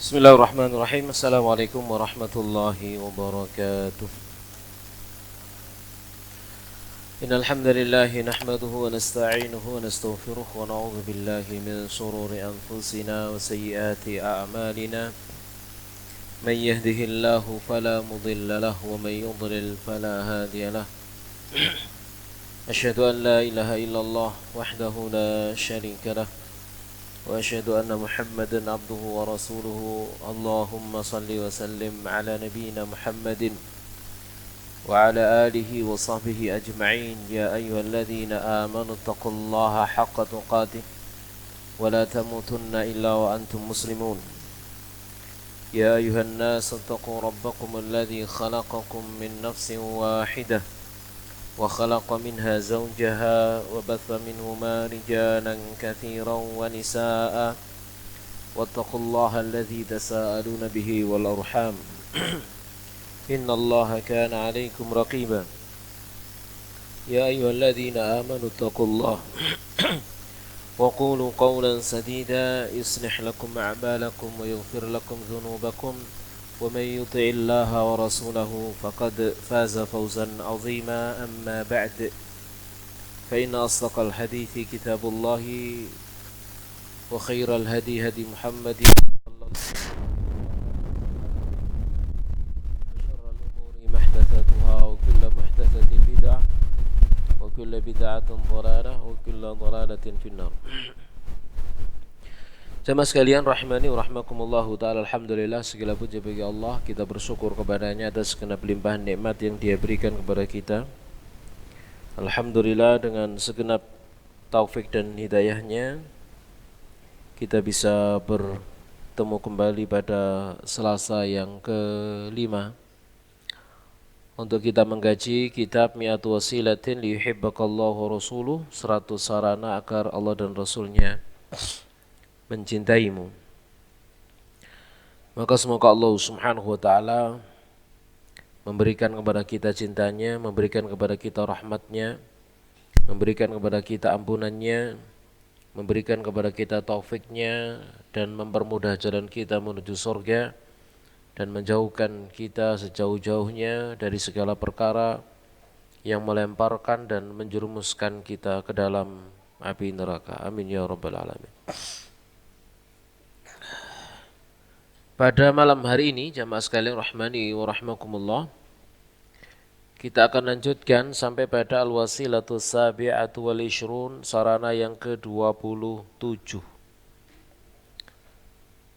Bismillahirrahmanirrahim. Assalamualaikum warahmatullahi wabarakatuh. Innal hamdalillah nahmaduhu wa nasta'inuhu wa nastaghfiruh wa na'udzu billahi min shururi anfusina wa sayyiati a'malina. Man yahdihillahu fala mudilla lahu wa man yudlil fala hadiya lahu. Asyhadu an la ilaha illallah wahdahu la syarika lahu وأشهد أن محمدا عبده ورسوله اللهم صل وسلم على نبينا محمد وعلى آله وصحبه أجمعين يا أيها الذين آمنوا اتقوا الله حق تقاته ولا تموتن إلا وأنتم مسلمون يا أيها الناس اتقوا ربكم الذي خلقكم من نفس واحدة وخلق منها زوجها وبث منهما رجالا كثيرا ونساء واتقوا الله الذي تساءلون به والأرحام إن الله كان عليكم رقيبا يا أيها الذين آمنوا اتقوا الله وقولوا قولا سديدا يصلح لكم أعمالكم ويغفر لكم ذنوبكم ومن يطع الله ورسوله فقد فاز فوزا عظيما أما بعد فإن أصدق الحديث كتاب الله وخير الهدي هدي محمد وشر الأمور محدثاتها وكل محدثة بدعة وكل بدعة ضلالة وكل ضلالة في النار. Jamaah sekalian rahimani wa rahmakumullahu ta'ala, alhamdulillah, segala puji bagi Allah. Kita bersyukur kepadanya atas segenap limpahan nikmat yang Dia berikan kepada kita. Alhamdulillah, dengan segenap taufik dan hidayahnya kita bisa bertemu kembali pada Selasa yang ke-5 untuk kita mengkaji kitab Mi'atu Wasilatin liyuhibbakallahu wa rasuluh, 100 sarana agar Allah dan Rasulnya mencintaimu. Maka semoga Allah subhanahu wa ta'ala memberikan kepada kita cintanya, memberikan kepada kita rahmatnya, memberikan kepada kita ampunannya, memberikan kepada kita taufiknya, dan mempermudah jalan kita menuju surga, dan menjauhkan kita sejauh-jauhnya dari segala perkara yang melemparkan dan menjerumuskan kita ke dalam api neraka. Amin ya rabbal alamin. Pada malam hari ini, jamaah sekalian rahmani wa rahmakumullah, kita akan lanjutkan sampai pada al-wasilatus sabi'atu wal ishrun, sarana yang ke-27,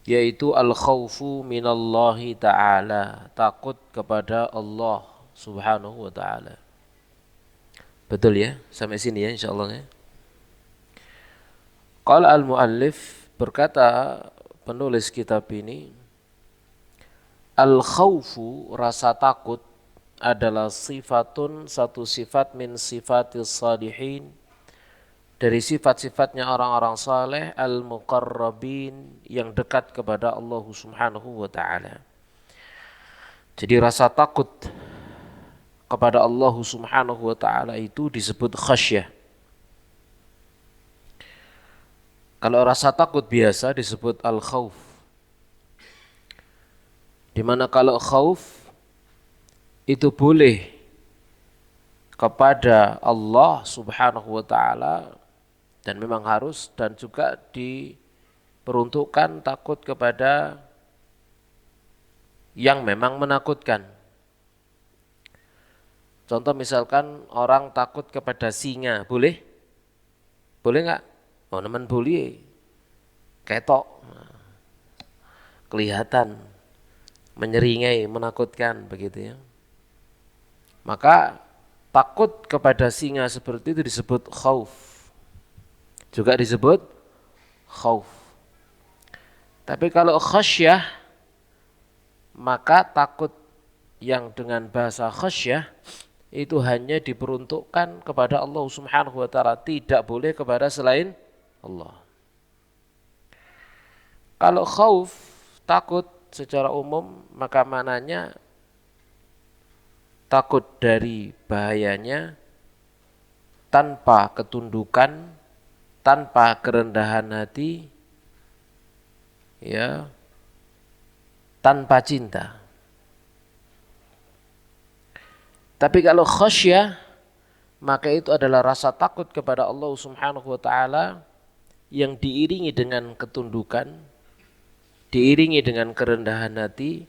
yaitu al-khawfu minallahi ta'ala, takut kepada Allah subhanahu wa ta'ala. Betul ya? Sampai sini ya insyaallah ya. Qala al-muallif, berkata penulis kitab ini, al-khawfu, rasa takut, adalah sifatun, satu sifat, min sifatis salihin, dari sifat-sifatnya orang-orang saleh, al-muqarrabin, yang dekat kepada Allah subhanahu wa ta'ala. Jadi rasa takut kepada Allah subhanahu wa ta'ala itu disebut khasyah. Kalau rasa takut biasa disebut al-khawf. Dimana kalau khauf itu boleh kepada Allah subhanahu wa ta'ala, dan memang harus, dan juga diperuntukkan takut kepada yang memang menakutkan. Contoh misalkan orang takut kepada singa, boleh? Boleh nggak? Oh, nemen boleh. Ketok, kelihatan, menyeringai, menakutkan, begitu ya. Maka takut kepada singa seperti itu disebut khauf. Juga disebut khauf. Tapi kalau khasyah, maka takut yang dengan bahasa khasyah itu hanya diperuntukkan kepada Allah subhanahu wa ta'ala, tidak boleh kepada selain Allah. Kalau khauf, takut secara umum, maka maknanya takut dari bahayanya tanpa ketundukan, tanpa kerendahan hati, ya, tanpa cinta. Tapi kalau khasyah, maka itu adalah rasa takut kepada Allah Subhanahu wa taala yang diiringi dengan ketundukan, diiringi dengan kerendahan hati,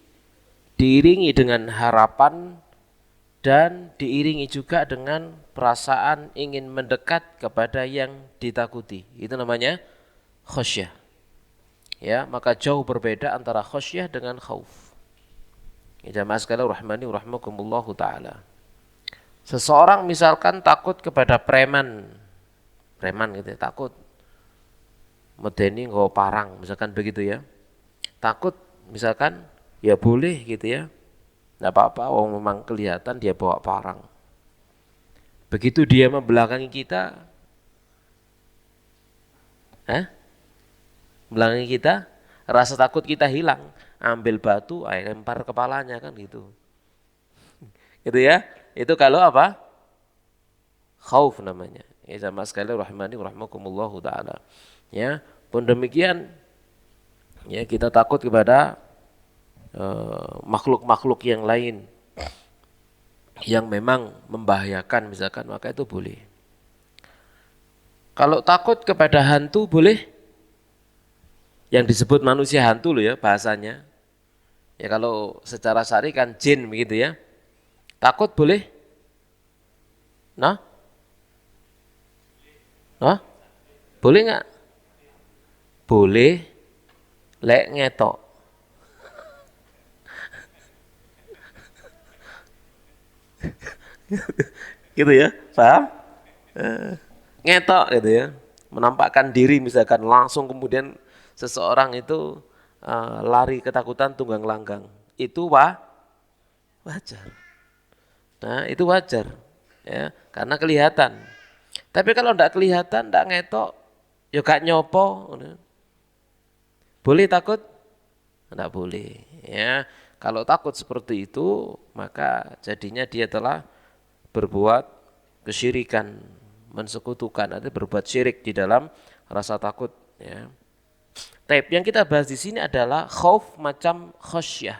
diiringi dengan harapan, dan diiringi juga dengan perasaan ingin mendekat kepada yang ditakuti. Itu namanya khasyah. Ya, maka jauh berbeda antara khasyah dengan khauf. Ya, jamaah sekalian rahmani wa rahmakumullahu taala. Seseorang misalkan takut kepada preman gitu ya, takut medeni nggawa parang, misalkan begitu ya. Takut misalkan, ya boleh gitu ya. Enggak apa-apa, wong memang kelihatan dia bawa parang. Begitu dia membelakangi kita, membelakangi kita, rasa takut kita hilang, ambil batu, lempar kepalanya kan gitu. Gitu ya. Itu kalau apa? Khauf namanya. Ya sama sekali rahmani wa rahmakumullahu taala. Ya, pun demikian ya kita takut kepada makhluk-makhluk yang lain yang memang membahayakan misalkan, maka itu boleh. Kalau takut kepada hantu boleh? Yang disebut manusia hantu loh ya bahasanya. Ya kalau secara syar'i kan jin begitu ya. Takut boleh? Nah? Boleh nggak? Boleh, lek ngetok. Gitu ya, paham? Ngetok gitu ya, menampakkan diri misalkan langsung kemudian seseorang itu lari ketakutan tunggang langgang. Itu wajar. Nah itu wajar ya, karena kelihatan. Tapi kalau tidak kelihatan, tidak ngetok, ya gak nyopo. Boleh takut? Tidak boleh. Ya, kalau takut seperti itu, maka jadinya dia telah berbuat kesyirikan, mensekutukan, atau berbuat syirik di dalam rasa takut. Ya. Tapi yang kita bahas di sini adalah khauf macam khasyah.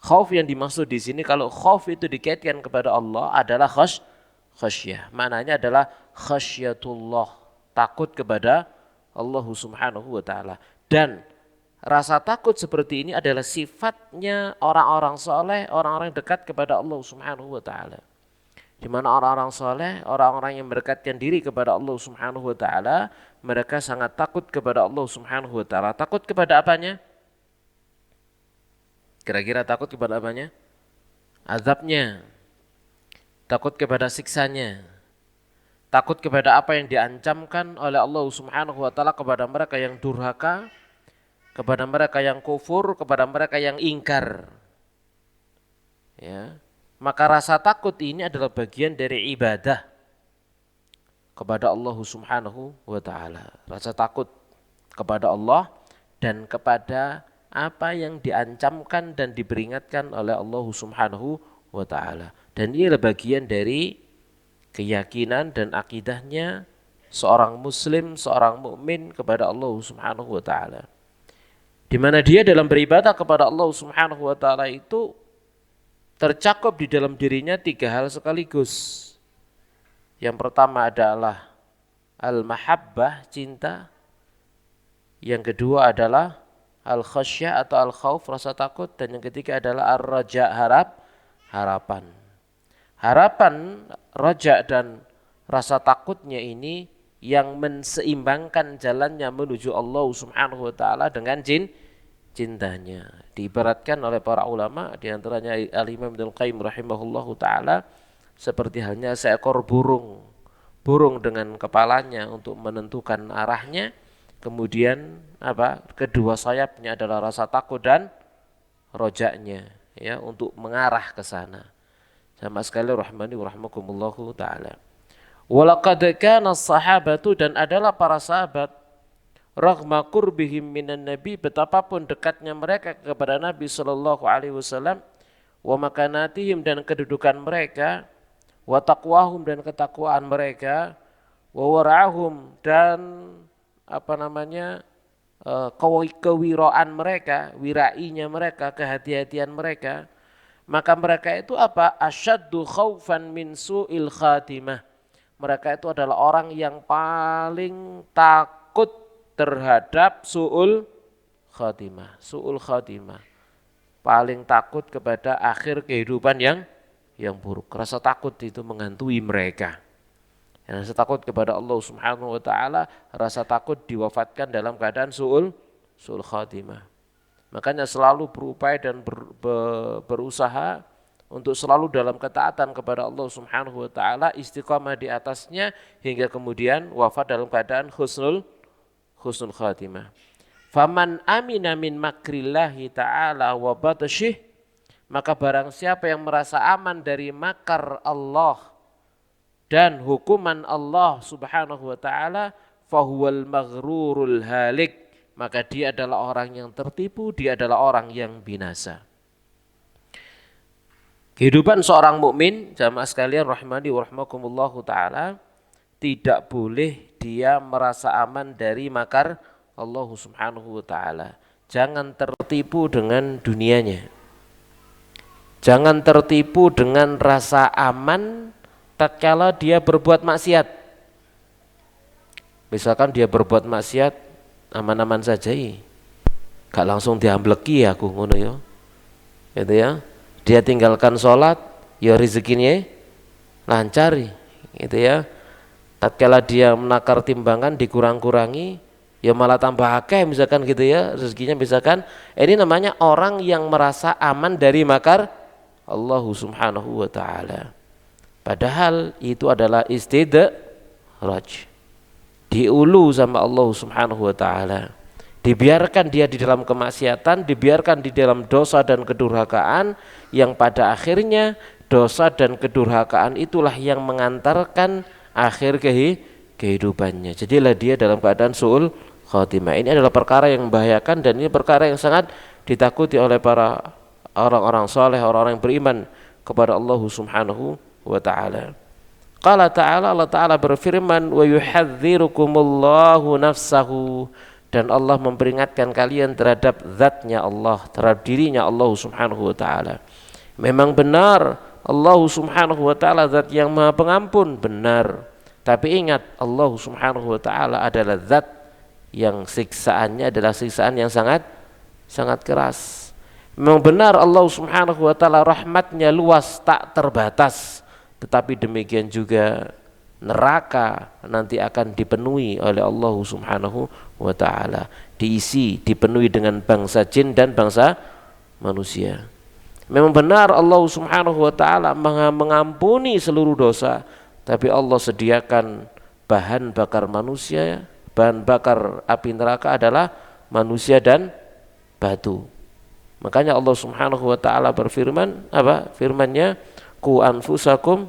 Khauf yang dimaksud di sini, kalau khauf itu dikaitkan kepada Allah adalah khasyah. Maknanya adalah khasyatullah, takut kepada Allah Subhanahu wa taala. Dan rasa takut seperti ini adalah sifatnya orang-orang soleh, orang-orang yang dekat kepada Allah Subhanahu wa taala. Di mana orang-orang soleh, orang-orang yang mendekatkan diri kepada Allah Subhanahu wa taala, mereka sangat takut kepada Allah Subhanahu wa taala. Takut kepada apanya? Kira-kira takut kepada apanya? Azabnya. Takut kepada siksanya. Takut kepada apa yang diancamkan oleh Allah Subhanahu wa taala kepada mereka yang durhaka, kepada mereka yang kufur, kepada mereka yang ingkar. Ya. Maka rasa takut ini adalah bagian dari ibadah kepada Allah Subhanahu wa taala. Rasa takut kepada Allah dan kepada apa yang diancamkan dan diperingatkan oleh Allah Subhanahu wa taala. Dan ini adalah bagian dari keyakinan dan akidahnya seorang muslim, seorang mukmin kepada Allah Subhanahu wa taala. Di mana dia dalam beribadah kepada Allah Subhanahu wa taala itu tercakup di dalam dirinya tiga hal sekaligus. Yang pertama adalah al-mahabbah, cinta. Yang kedua adalah al-khasyah atau al-khauf, rasa takut. Dan yang ketiga adalah ar-raja, harapan. Harapan, raja dan rasa takutnya ini yang menseimbangkan jalannya menuju Allah Subhanahu wa taala dengan cintanya. Diibaratkan oleh para ulama, di antaranya Al-Imam Ibnu Qayyim rahimahullahu taala, seperti halnya seekor burung. Burung dengan kepalanya untuk menentukan arahnya, kemudian kedua sayapnya adalah rasa takut dan rojaknya, ya, untuk mengarah ke sana. Sama sekali rahmani wa rahmakumullahu taala. Walaqad kana as-sahabatu, dan adalah para sahabat, raghma qurbihim minan nabi, betapapun dekatnya mereka kepada Nabi sallallahu alaihi wasallam, wa makanatihim, dan kedudukan mereka, wa taqwahum, dan ketakwaan mereka, wa wara'ahum, dan kewiraan mereka, wirainya mereka, kehati-hatian mereka, maka mereka itu apa? Asyaddu khaufan min su'il khatimah. Mereka itu adalah orang yang paling takut terhadap su'ul khatimah. Su'ul khatimah. Paling takut kepada akhir kehidupan yang buruk. Rasa takut itu menghantui mereka. Rasa takut kepada Allah Subhanahu wa taala, rasa takut diwafatkan dalam keadaan su'ul khatimah. Makanya selalu berupaya dan berusaha untuk selalu dalam ketaatan kepada Allah Subhanahu wa taala, istiqamah di atasnya hingga kemudian wafat dalam keadaan husnul khatimah. Faman amina min makrillahi ta'ala wa batsyih, maka barang siapa yang merasa aman dari makar Allah dan hukuman Allah Subhanahu wa taala, fahuwal maghrurul halik, maka dia adalah orang yang tertipu, dia adalah orang yang binasa. Kehidupan seorang mukmin, jamaah sekalian rahimani wa rahimakumullahu taala, tidak boleh dia merasa aman dari makar Allah Subhanahu wa taala. Jangan tertipu dengan dunianya. Jangan tertipu dengan rasa aman tatkala dia berbuat maksiat. Misalkan dia berbuat maksiat, aman-aman saja, gak langsung diambleki aku ngono ya. Gitu ya. Dia tinggalkan sholat, ya rezekinya lancar, gitu ya. Tatkala dia menakar timbangan dikurang-kurangi, ya malah tambah akeh misalkan gitu ya, rezekinya misalkan. Ini namanya orang yang merasa aman dari makar Allah Subhanahu wa taala. Padahal itu adalah istidraj. Diulu sama Allah Subhanahu wa taala. Dibiarkan dia di dalam kemaksiatan, dibiarkan di dalam dosa dan kedurhakaan, yang pada akhirnya dosa dan kedurhakaan itulah yang mengantarkan akhir kehidupannya. Jadilah dia dalam keadaan su'ul khatimah. Ini adalah perkara yang membahayakan dan ini perkara yang sangat ditakuti oleh para orang-orang saleh, orang-orang yang beriman kepada Allah Subhanahu wa ta'ala. Qala ta'ala, Allah ta'ala berfirman, wa yuhadzirukumullahu nafsahu, dan Allah memperingatkan kalian terhadap zatnya Allah, terhadap dirinya Allah Subhanahu wa ta'ala. Memang benar Allah Subhanahu wa ta'ala zat yang maha pengampun, benar. Tapi ingat, Allah Subhanahu wa ta'ala adalah zat yang siksaannya adalah siksaan yang sangat keras. Memang benar Allah Subhanahu wa ta'ala rahmatnya luas tak terbatas, tetapi demikian juga neraka nanti akan dipenuhi oleh Allah Subhanahu wa ta'ala, dipenuhi dengan bangsa jin dan bangsa manusia. Memang benar Allah Subhanahu wa ta'ala mengampuni seluruh dosa, tapi Allah sediakan bahan bakar manusia, bahan bakar api neraka adalah manusia dan batu. Makanya Allah Subhanahu wa ta'ala berfirman, apa firman-Nya? Qu anfusakum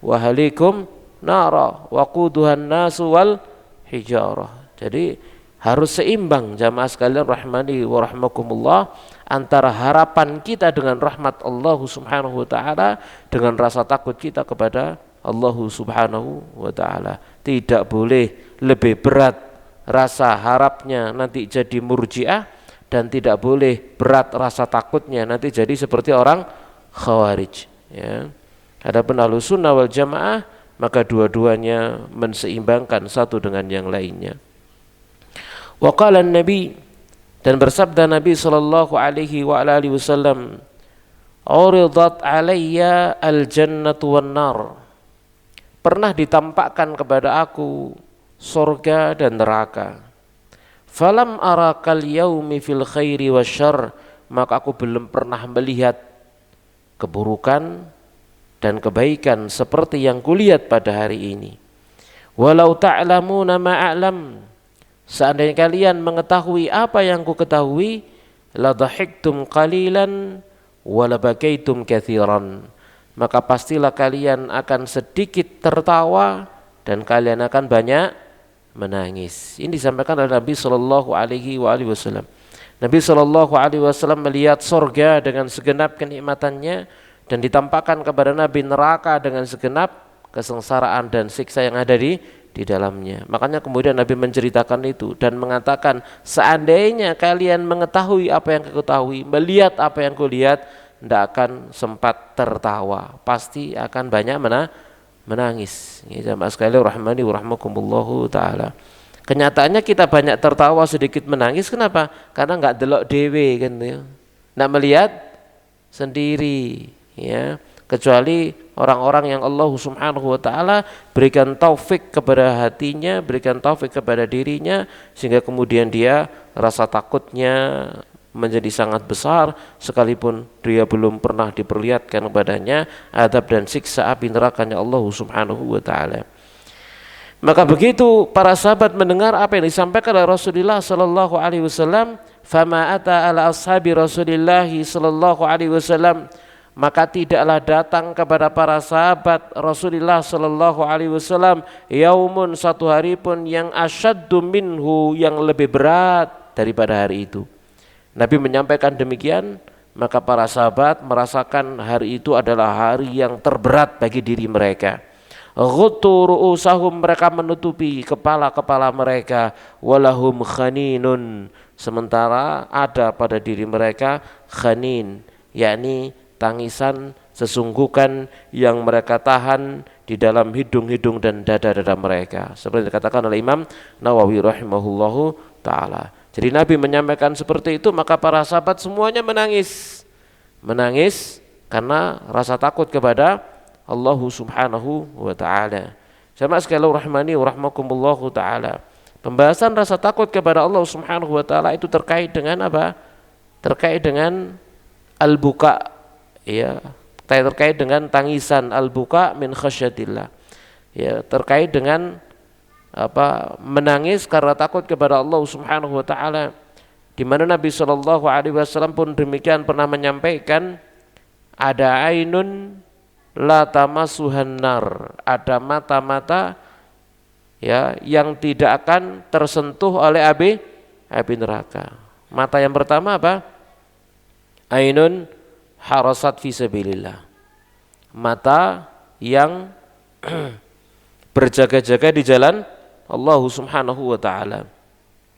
wa halikum nara waquduhan nasu wal hijarah. Jadi harus seimbang jamaah sekalian rahmani wa rahmakumullah, antara harapan kita dengan rahmat Allah Subhanahu wa ta'ala dengan rasa takut kita kepada Allah Subhanahu wa ta'ala. Tidak boleh lebih berat rasa harapnya nanti jadi murji'ah, dan tidak boleh berat rasa takutnya nanti jadi seperti orang khawarij, ya. Adapun Ahlus Sunnah wal Jamaah, maka dua-duanya menseimbangkan satu dengan yang lainnya. Wa qala Nabi, dan bersabda Nabi sallallahu alaihi wa alihi wasallam, uridat alayya al-jannatu wan nar. Pernah ditampakkan kepada aku surga dan neraka. Falam arakal yaumi fil khairi wasyarr, maka aku belum pernah melihat keburukan dan kebaikan seperti yang kulihat pada hari ini. Walau ta'lamuna ma'a'lam, seandainya kalian mengetahui apa yang ku ketahui, la dhahiktum qalilan wa la bakaitum katsiran, maka pastilah kalian akan sedikit tertawa dan kalian akan banyak menangis. Ini disampaikan oleh Nabi sallallahu alaihi wasallam. Nabi sallallahu alaihi wasallam melihat surga dengan segenap kenikmatannya, dan ditampakkan kepada Nabi neraka dengan segenap kesengsaraan dan siksa yang ada di di dalamnya. Makanya kemudian Nabi menceritakan itu dan mengatakan, seandainya kalian mengetahui apa yang aku ketahui, melihat apa yang kulihat, tidak akan sempat tertawa, pasti akan banyak menangis. Ya jamaah sekalian rahmani wa rahmakumullahu taala. Kenyataannya kita banyak tertawa, sedikit menangis. Kenapa? Karena nggak delok dewe kan ya. Nggak melihat sendiri ya. Kecuali orang-orang yang Allah Subhanahu wa taala berikan taufik kepada hatinya, berikan taufik kepada dirinya, sehingga kemudian dia rasa takutnya menjadi sangat besar, sekalipun dia belum pernah diperlihatkan kepadanya adab dan siksa api nerakanya Allah Subhanahu wa taala. Maka begitu para sahabat mendengar apa yang disampaikan oleh Rasulullah sallallahu alaihi wasallam, fama ata ala ashabi Rasulillah sallallahu alaihi wasallam, maka tidaklah datang kepada para sahabat Rasulullah sallallahu alaihi wasallam yaumun, satu hari pun, yang asyaddu minhu, yang lebih berat daripada hari itu. Nabi menyampaikan demikian, maka para sahabat merasakan hari itu adalah hari yang terberat bagi diri mereka. Ghuttu ru'usahum, mereka menutupi kepala-kepala mereka, walahum khaninun, sementara ada pada diri mereka khanin, yakni tangisan sesungguhkan yang mereka tahan di dalam hidung-hidung dan dada-dada mereka, seperti dikatakan oleh Imam Nawawi rahimahullahu ta'ala. Jadi Nabi menyampaikan seperti itu, maka para sahabat semuanya menangis karena rasa takut kepada Allah Subhanahu wa ta'ala. Jamaah sekalian rahmani wa rahmakumullahu ta'ala. Pembahasan rasa takut kepada Allah Subhanahu wa ta'ala itu terkait dengan apa? Terkait dengan al-buka, ya, terkait dengan tangisan, al-buka min khasyatillah, ya, terkait dengan apa? Menangis karena takut kepada Allah Subhanahu wa ta'ala, di mana Nabi sallallahu alaihi wasallam pun demikian pernah menyampaikan, ada ainun la tamasuhan nar, ada mata-mata ya yang tidak akan tersentuh oleh api neraka. Mata yang pertama apa? Ainun harasat fi sabilillah, mata yang berjaga-jaga di jalan Allah Subhanahu wa ta'ala.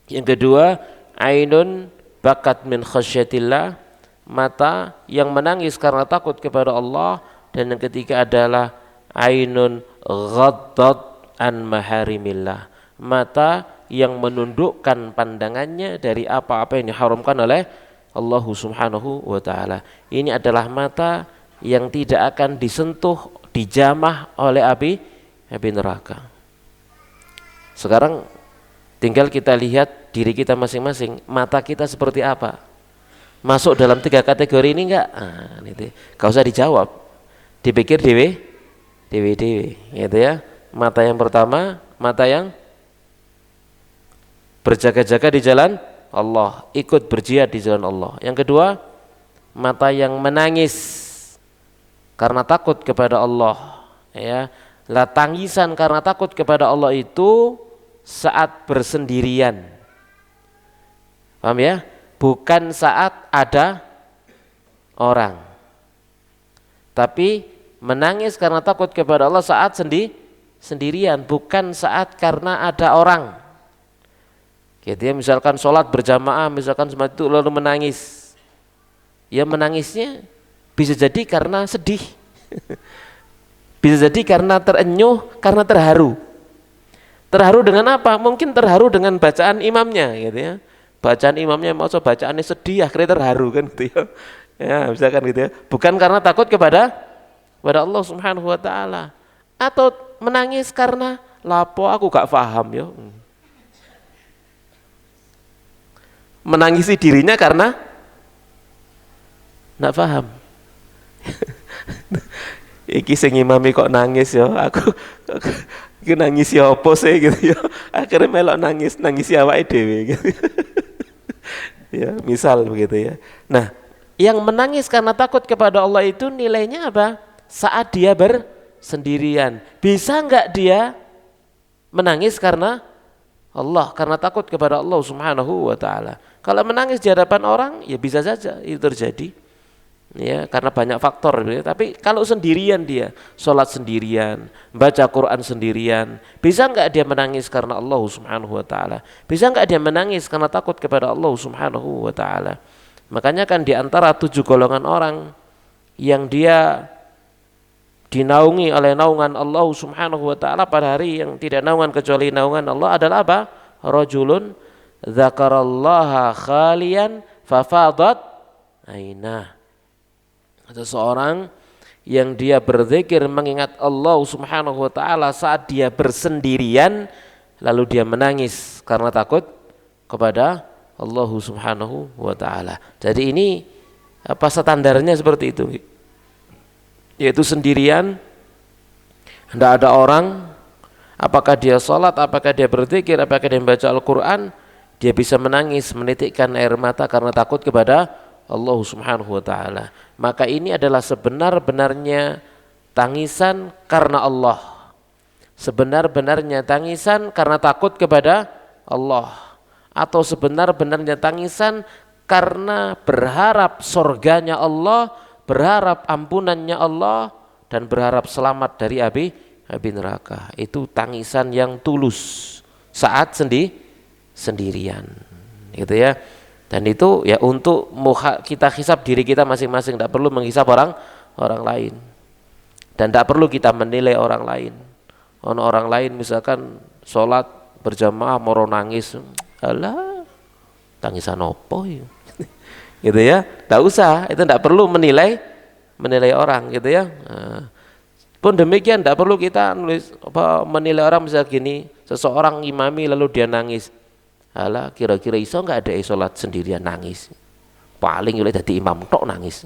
Yang kedua, ainun bakat min khasyatillah, mata yang menangis karena takut kepada Allah. Dan yang ketiga adalah ainun ghaddat an maharimillah, mata yang menundukkan pandangannya dari apa-apa yang diharamkan oleh Allah Subhanahu wa ta'ala. Ini adalah mata yang tidak akan disentuh, dijamah oleh api neraka. Sekarang tinggal kita lihat diri kita masing-masing, mata kita seperti apa? Masuk dalam 3 kategori ini enggak? Nah, itu gak usah dijawab, dipikir dewe gitu ya. Mata yang pertama, mata yang berjaga-jaga di jalan Allah, ikut berjihad di jalan Allah. Yang kedua, mata yang menangis karena takut kepada Allah, ya. Lah tangisan karena takut kepada Allah itu saat bersendirian, paham ya? Bukan saat ada orang, tapi menangis karena takut kepada Allah saat sendirian, bukan saat karena ada orang. Gitu ya, misalkan sholat berjamaah, misalkan seperti itu lalu menangis, ya menangisnya bisa jadi karena sedih, bisa jadi karena terenyuh, karena terharu. Terharu dengan apa? Mungkin terharu dengan bacaan imamnya, gitu ya. Bacaan imamnya mau bacaannya sedih, akhirnya terharu kan, gitu ya. Ya, misalkan gitu ya. Bukan karena takut kepada Allah Subhanahu wa ta'ala. Atau menangis karena lapo aku gak paham ya. Menangisi dirinya karena gak paham. Iki sing imami kok nangis ya, aku nangis ya apa sih gitu ya. Akhirnya melok nangis awake dhewe gitu. Ya, misal begitu ya. Nah, yang menangis karena takut kepada Allah itu nilainya apa? Saat dia bersendirian. Bisa enggak dia menangis karena Allah, karena takut kepada Allah Subhanahu wa ta'ala? Kalau menangis di hadapan orang, ya bisa saja itu terjadi. ya, karena banyak faktor. Tapi kalau sendirian dia, sholat sendirian, baca Quran sendirian, bisa nggak dia menangis karena Allah Subhanahu wa taala? Bisa nggak dia menangis karena takut kepada Allah Subhanahu wa taala? Makanya kan di antara 7 golongan orang yang dia dinaungi oleh naungan Allah Subhanahu wa taala pada hari yang tidak naungan kecuali naungan Allah adalah apa? Rajulun dzakarallaha khalian fafadat ainah. Seseorang yang dia berzikir mengingat Allah Subhanahu wa taala saat dia bersendirian lalu dia menangis karena takut kepada Allah Subhanahu wa taala. Jadi ini apa standarnya seperti itu? Yaitu sendirian, tidak ada orang, apakah dia sholat, apakah dia berzikir, apakah dia membaca Al-Quran, dia bisa menangis, menitikkan air mata karena takut kepada Allah Subhanahu wa taala. Maka ini adalah sebenar-benarnya tangisan karena Allah. Sebenar-benarnya tangisan karena takut kepada Allah, atau sebenar-benarnya tangisan karena berharap surganya Allah, berharap ampunannya Allah, dan berharap selamat dari api neraka. Itu tangisan yang tulus saat sendirian, gitu ya. Dan itu ya untuk kita hisab diri kita masing-masing, tidak perlu menghisab orang lain, dan tidak perlu kita menilai orang lain. Orang lain misalkan sholat berjamaah moro nangis, alah tangisan opo ya, gitu ya. Tidak usah, itu tidak perlu menilai orang, gitu ya. Pun demikian tidak perlu kita menilai orang misalnya gini, seseorang imami lalu dia nangis. Alah kira-kira iso nggak ada sholat sendirian nangis, paling oleh jadi imam tok nangis,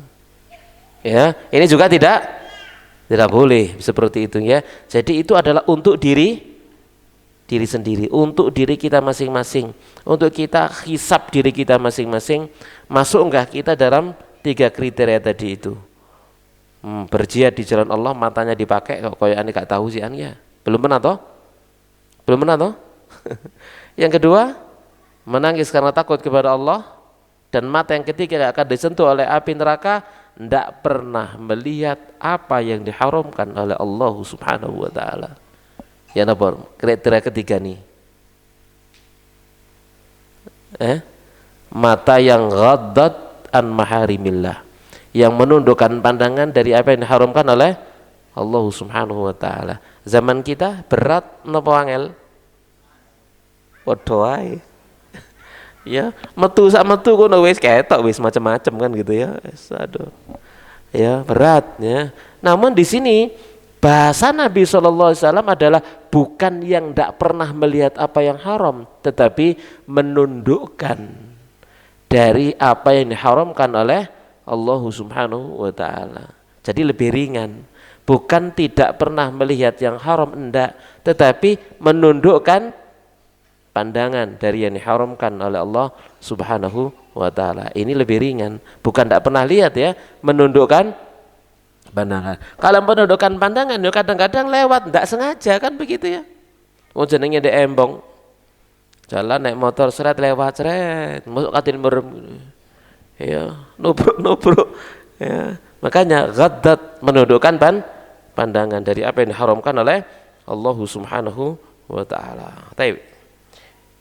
ya. Ini juga tidak boleh seperti itu, ya. Jadi itu adalah untuk diri sendiri, untuk diri kita masing-masing, untuk kita hisab diri kita masing-masing, masuk enggak kita dalam 3 kriteria tadi itu. Berjihad di jalan Allah, matanya dipakai kok kayak aneh gak tahu sih ya. Belum pernah toh? Yang kedua, menangis karena takut kepada Allah, dan mata yang ketiga gak akan disentuh oleh api neraka, tidak pernah melihat apa yang diharamkan oleh Allah Subhanahu wa taala. Ya nabor, kriteria ketiga nih. Mata yang ghaddat an maharimillah, yang menundukkan pandangan dari apa yang diharamkan oleh Allah Subhanahu wa taala. Zaman kita berat napa angel? Padha ae. Ya, metu kono wis ketok wis macam-macam kan gitu ya. Aduh. Ya, berat ya. Namun di sini bahasa Nabi SAW adalah bukan yang tidak pernah melihat apa yang haram, tetapi menundukkan dari apa yang diharamkan oleh Allah Subhanahu wa taala. Jadi lebih ringan. Bukan tidak pernah melihat yang haram, enggak, tetapi menundukkan pandangan dari yang diharamkan oleh Allah Subhanahu wa taala. Ini lebih ringan. Bukan tidak pernah lihat ya, menundukkan pandangan. Kalau menundukkan pandangan ya kadang-kadang lewat tidak sengaja kan begitu ya. Oh jenenge ndek embong. Jalan naik motor seret lewat seret, masuk katin merem. Ya, nubruk. Ya. Makanya ghaddat, menundukkan pandangan dari apa yang diharamkan oleh Allah Subhanahu wa taala.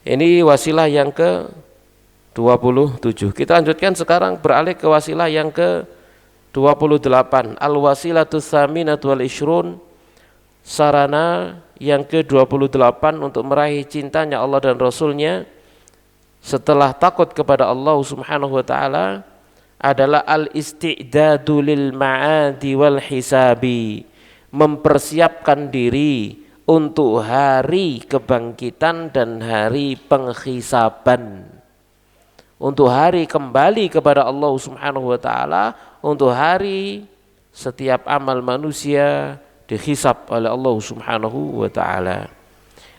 Ini wasilah yang ke-27. Kita lanjutkan sekarang, beralih ke wasilah yang ke-28. Al-wasilatus tsaminatu wal ishrun, sarana yang ke-28 untuk meraih cintanya Allah dan Rasulnya setelah takut kepada Allah Subhanahu wa taala adalah al-isti'dadu lil ma'adi wal hisabi, mempersiapkan diri untuk hari kebangkitan dan hari penghisaban, untuk hari kembali kepada Allah Subhanahu wa taala, untuk hari setiap amal manusia dihisab oleh Allah Subhanahu wa taala.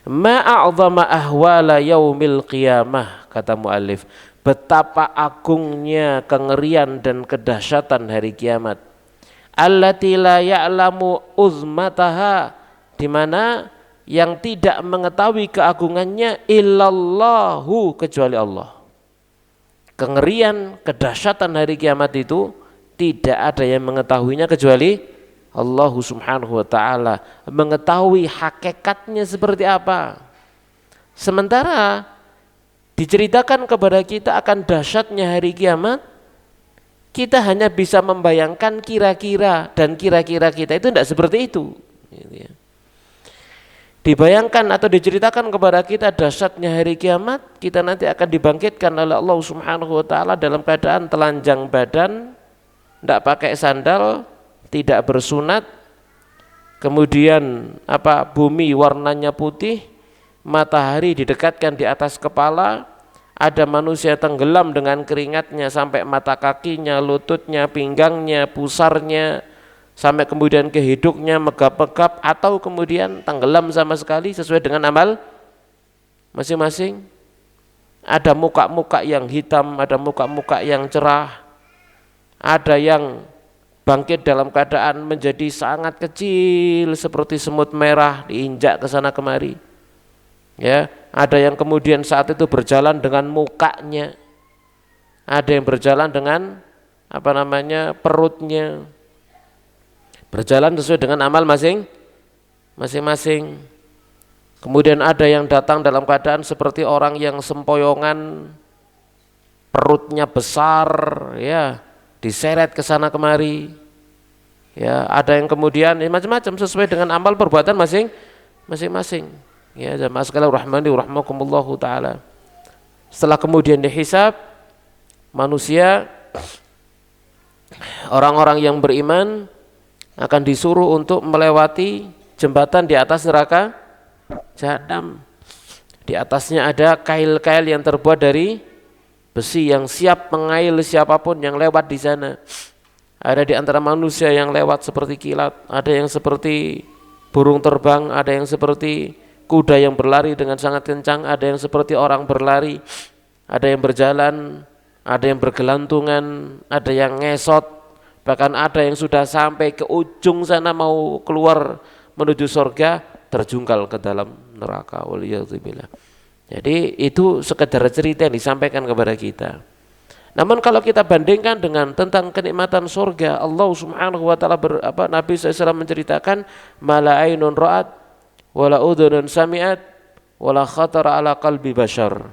Ma'a'zama ahwala yaumil qiyamah, kata muallif, betapa agungnya kengerian dan kedahsyatan hari kiamat. Allati la ya'lamu uzmataha, di mana yang tidak mengetahui keagungannya illallahu, kecuali Allah. Kengerian, kedahsyatan hari kiamat itu Tidak ada yang mengetahuinya kecuali Allah Subhanahu wa taala, mengetahui hakikatnya seperti apa. Sementara diceritakan kepada kita akan dahsyatnya hari kiamat, kita hanya bisa membayangkan kira-kira, dan kira-kira kita itu tidak seperti itu. Dibayangkan atau diceritakan kepada kita dahsyatnya hari kiamat, kita nanti akan dibangkitkan oleh Allah Subhanahu wa taala dalam keadaan telanjang badan, tidak pakai sandal, tidak bersunat, kemudian bumi warnanya putih, matahari didekatkan di atas kepala, ada manusia tenggelam dengan keringatnya sampai mata kakinya, lututnya, pinggangnya, pusarnya, sampai kemudian ke hidungnya megap-megap, atau kemudian tenggelam sama sekali sesuai dengan amal masing-masing. Ada muka-muka yang hitam, ada muka-muka yang cerah, ada yang bangkit dalam keadaan menjadi sangat kecil seperti semut merah diinjak ke sana kemari. Ya, ada yang kemudian saat itu berjalan dengan mukanya, ada yang berjalan dengan perutnya, berjalan sesuai dengan amal masing-masing. Kemudian ada yang datang dalam keadaan seperti orang yang sempoyongan, perutnya besar, ya, diseret ke sana kemari. Ya, ada yang kemudian macam-macam sesuai dengan amal perbuatan masing-masing. Ya, jamaah sekalian rahmani wa rahmakumullahu taala. Setelah kemudian dihisab, manusia, orang-orang yang beriman akan disuruh untuk melewati jembatan di atas neraka Jahanam. Di atasnya ada kail-kail yang terbuat dari besi yang siap mengail siapapun yang lewat di sana. Ada di antara manusia yang lewat seperti kilat, ada yang seperti burung terbang, ada yang seperti kuda yang berlari dengan sangat kencang, ada yang seperti orang berlari, ada yang berjalan, ada yang bergelantungan, ada yang ngesot, bahkan ada yang sudah sampai ke ujung sana mau keluar menuju surga, terjungkal ke dalam neraka. Waliyadzubillah. Jadi itu sekedar cerita yang disampaikan kepada kita. Namun kalau kita bandingkan dengan tentang kenikmatan surga, Allah Subhanahu wa taala Nabi SAW menceritakan mala ainun ra'at wala udhunun sami'at wala khatara ala qalbi bashar.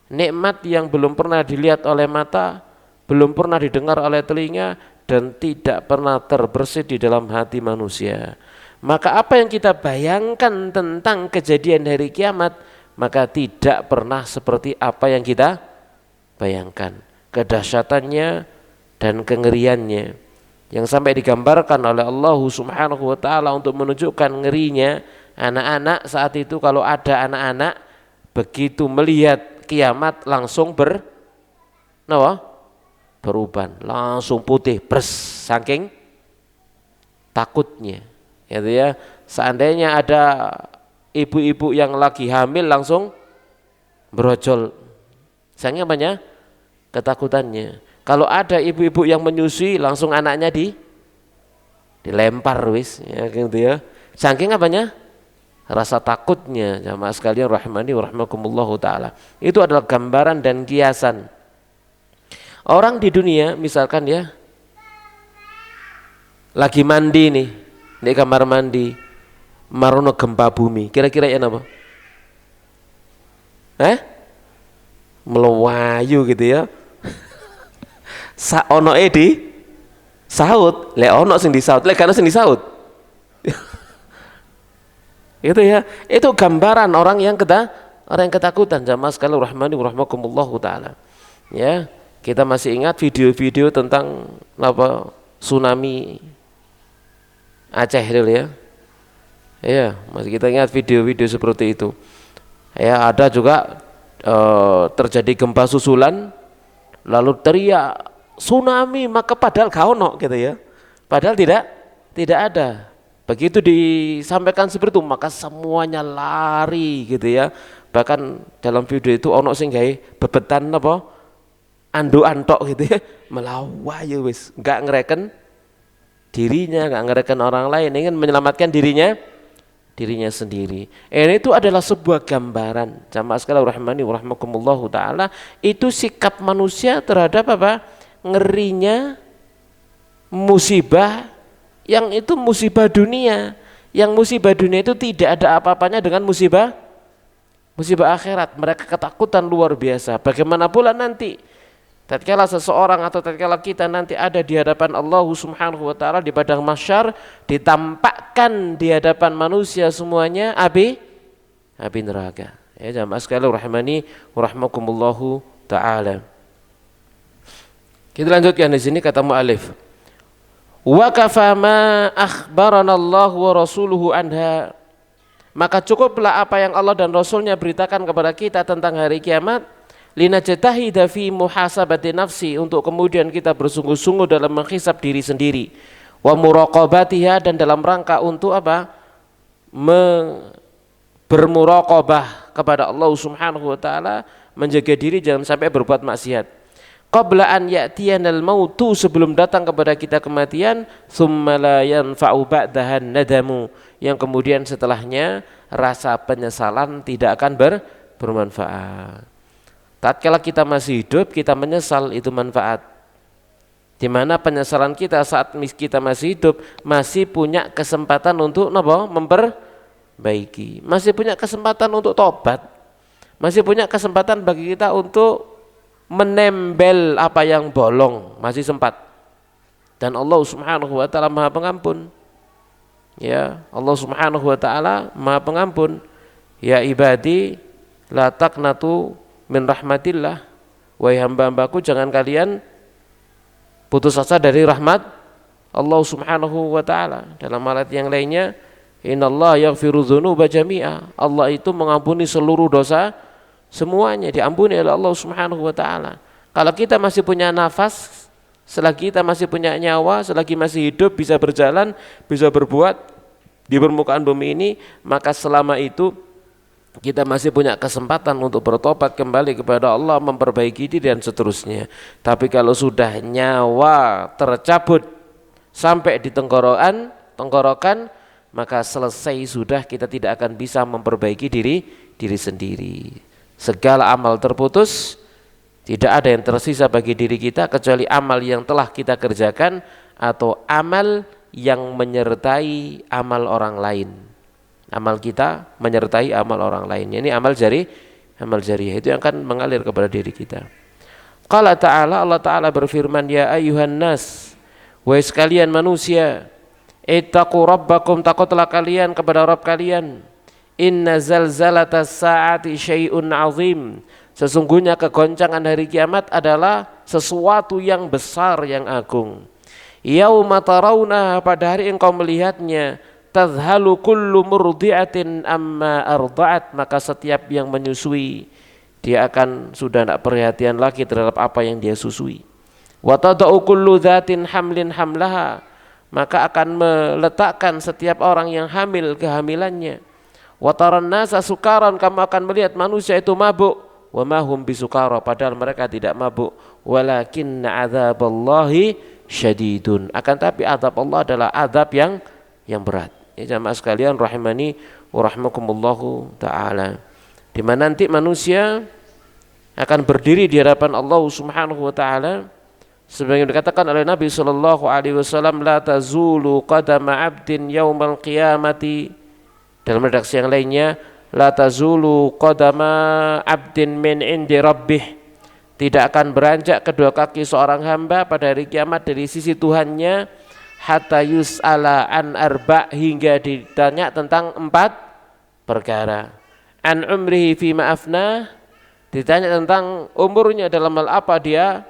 Nikmat yang belum pernah dilihat oleh mata, belum pernah didengar oleh telinga, dan tidak pernah terbersit di dalam hati manusia. Maka apa yang kita bayangkan tentang kejadian hari kiamat, maka tidak pernah seperti apa yang kita bayangkan. Kedahsyatannya dan kengeriannya yang sampai digambarkan oleh Allah Subhanahu wa taala untuk menunjukkan ngerinya anak-anak saat itu. Kalau ada anak-anak begitu melihat kiamat langsung beruban, langsung putih bers saking takutnya. Gitu ya. Seandainya ada ibu-ibu yang lagi hamil langsung berojol. Sayangnya banyak ketakutannya. Kalau ada ibu-ibu yang menyusui langsung anaknya dilempar wis, ya gitu ya. Saking apanya? Rasa takutnya. Jamaah sekalian rahimani wa rahmakumullahu taala. Itu adalah gambaran dan kiasan. Orang di dunia misalkan ya lagi mandi nih, di kamar mandi, marono gempa bumi, kira-kira ya apa? Melayu gitu ya. Ono di saut, le ono sing disaut, le kana sing disaut. Itu ya, itu gambaran orang yang ketakutan. Jamaah sekalian rahmani wa rahmakumullahu taala. Ya, kita masih ingat video-video tentang tsunami Aceh dulu ya. Ya, masih kita ingat video-video seperti itu. Ya, ada juga terjadi gempa susulan, lalu teriak tsunami, maka padahal kaono gitu ya. Padahal tidak ada. Begitu disampaikan seperti itu, maka semuanya lari gitu ya. Bahkan dalam video itu ono sing gawe bebetan anduk antok gitu ya, melawayu wis, enggak ngereken dirinya, enggak ngereken orang lain, ingin menyelamatkan dirinya sendiri. Ini itu adalah sebuah gambaran. Jamaah sekalian rahimani wa rahmakumullahu taala, itu sikap manusia terhadap ngerinya musibah yang itu musibah dunia. Yang musibah dunia itu tidak ada apa-apanya dengan musibah akhirat. Mereka ketakutan luar biasa. Bagaimana pula nanti tatkala seseorang atau tatkala kita nanti ada di hadapan Allah Subhanahu wa taala di padang mahsyar, ditampakkan di hadapan manusia semuanya api neraka. Ya jamaah sekalian rahimani wa rahmakumullahu taala. Kita lanjutkan di sini kata muallif. Wa kafa ma akhbarana Allah wa rasuluhu anha. Maka cukuplah apa yang Allah dan Rasulnya beritakan kepada kita tentang hari kiamat, linajtahida fi muhasabati nafsi, untuk kemudian kita bersungguh-sungguh dalam menghisab diri sendiri, wa muraqabatiha, dan dalam rangka untuk apa? Bermuraqabah kepada Allah Subhanahu wa taala, menjaga diri jangan sampai berbuat maksiat. Qabla an ya'tiyanal mautu, sebelum datang kepada kita kematian, tsumma la yanfa'u ba'dahan nadamu, yang kemudian setelahnya rasa penyesalan tidak akan bermanfaat. Tatkala kita masih hidup kita menyesal, itu manfaat. Di mana penyesalan kita saat kita masih hidup, masih punya kesempatan untuk memperbaiki, masih punya kesempatan untuk tobat, masih punya kesempatan bagi kita untuk menembel apa yang bolong, masih sempat. Dan Allah Subhanahu wa taala Maha Pengampun. Ya, Allah Subhanahu wa taala Maha Pengampun. Ya ibadi la taqnatu min rahmatillah. Wahai hamba-hambaku, jangan kalian putus asa dari rahmat Allah Subhanahu wa taala. Dalam ayat yang lainnya, innallaha yaghfiru dzunuba jami'a. Allah itu mengampuni seluruh dosa, semuanya diampuni oleh Allah Subhanahu wa taala. Kalau kita masih punya nafas, selagi kita masih punya nyawa, selagi masih hidup, bisa berjalan, bisa berbuat di permukaan bumi ini, maka selama itu kita masih punya kesempatan untuk bertobat kembali kepada Allah, memperbaiki diri dan seterusnya. Tapi kalau sudah nyawa tercabut sampai di tenggorokan, maka selesai sudah, kita tidak akan bisa memperbaiki diri sendiri. Segala amal terputus, tidak ada yang tersisa bagi diri kita kecuali amal yang telah kita kerjakan atau amal yang menyertai amal orang lain. Amal kita menyertai amal orang lain. Ini amal jariyah itu yang akan mengalir kepada diri kita. Qala ta'ala, Allah Ta'ala berfirman, ya ayyuhan nas, wahai sekalian manusia, ittaqu rabbakum, takutlah kalian kepada Rabb kalian. Inna zalzalatas sa'ati syai'un azim, sesungguhnya kegoncangan hari kiamat adalah sesuatu yang besar, yang agung. Yauma tarawna, pada hari engkau melihatnya, tadhalu kullu murdi'atin amma arda'at, maka setiap yang menyusui dia akan sudah tidak perhatian lagi terhadap apa yang dia susui. Wa tada'u kullu dzatin hamlin hamlaha, maka akan meletakkan setiap orang yang hamil kehamilannya. Wa taran nasa sukaran, kamu akan melihat manusia itu mabuk. Wa ma hum bisukara, padahal mereka tidak mabuk. Walakinna adzaballahi syadidun, akan tapi azab Allah adalah azab yang berat. Ya jamaah sekalian rahimani wa rahmakumullahu taala. Di mana nanti manusia akan berdiri di hadapan Allah Subhanahu wa taala sebagaimana dikatakan oleh Nabi sallallahu alaihi wasallam, la tazulu qadama 'abdin yaumal qiyamati. Dalam redaksi yang lainnya, la tazulu qadama 'abdin min indi rabbih, tidak akan beranjak kedua kaki seorang hamba pada hari kiamat dari sisi Tuhannya, hatta yus'ala an arba', hingga ditanya tentang 4 perkara. An umrihi fi ma'afna, ditanya tentang umurnya, dalam hal apa dia